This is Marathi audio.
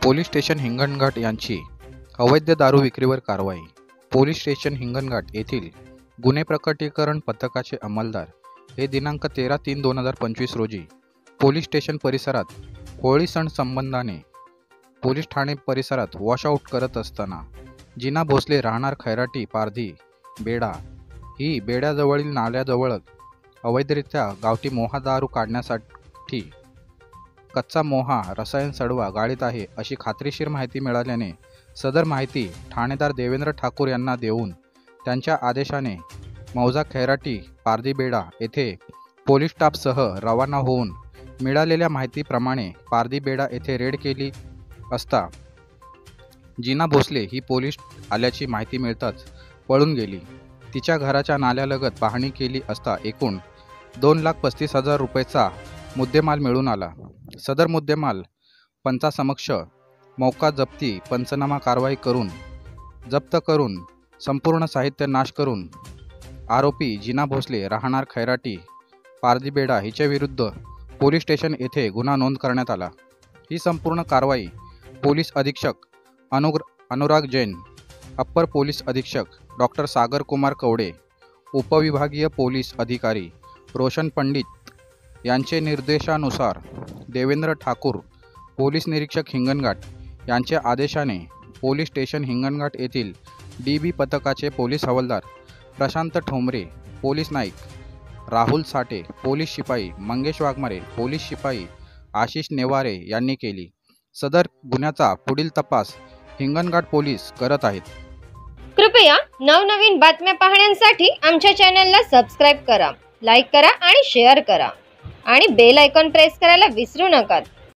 पोलीस स्टेशन हिंगणघाट यांची अवैध दारू विक्रीवर कारवाई। पोलीस स्टेशन हिंगणघाट येथील गुन्हे प्रकटीकरण पथकाचे अंमलदार हे दिनांक 13/3/2025 रोजी पोलीस स्टेशन परिसरात होळी सण संबंधाने पोलीस ठाणे परिसरात वॉशआउट करत असताना जिना भोसले राहणार खैराटी पारधी बेडा ही बेड्याजवळील नाल्याजवळ अवैधरित्या गावठी मोहा दारू काढण्यासाठी कच्चा मोहा रसायन सडवा गाडीत आहे अशी खात्रीशीर माहिती मिळाल्याने सदर माहिती ठाणेदार देवेंद्र ठाकूर यांना देऊन त्यांच्या आदेशाने मौजा खैराटी पारधी बेडा येथे पोलीस स्टाफसह रवाना होऊन मिळालेल्या माहितीप्रमाणे पारधी बेडा येथे रेड केली असता जिना भोसले ही पोलीस आल्याची माहिती मिळताच पळून गेली। तिच्या घराच्या नाल्यालगत पाहणी केली असता एकूण 2,35,000 रुपयेचा मुद्देमाल मिळून आला। सदर मुद्देमाल पंचासमक्ष मौका जप्ती पंचनामा कारवाई करून जप्त करून संपूर्ण साहित्य नाश करून आरोपी जिना भोसले राहणार खैराटी पारधी बेडा हिच्या विरुद्ध पोलीस स्टेशन येथे गुन्हा नोंद करण्यात आला। ही संपूर्ण कारवाई पोलीस अधीक्षक अनुराग जैन, अप्पर पोलीस अधीक्षक डॉक्टर सागर कुमार कवडे, उपविभागीय पोलीस अधिकारी रोशन पंडित यांचे निर्देशानुसार देवेंद्र ठाकूर पोलीस निरीक्षक हिंगणघाट यांच्या आदेशाने पोलीस स्टेशन हिंगणघाट येथील DB पथकाचे पोलीस हवालदार प्रशांत ठोंबरे, पोलीस नाईक राहुल साठे, पोलीस शिपाई मंगेश वाघमारे, पोलीस शिपाई आशिष नेवारे यांनी केली। सदर गुन्ह्याचा पुढील तपास हिंगणघाट पोलीस करत आहेत। कृपया नवनवीन बातम्या पाहण्यासाठी आमच्या चॅनलला सबस्क्राइब करा, लाईक करा आणि शेअर करा आणि बेल आयकॉन प्रेस करायला विसरू नका।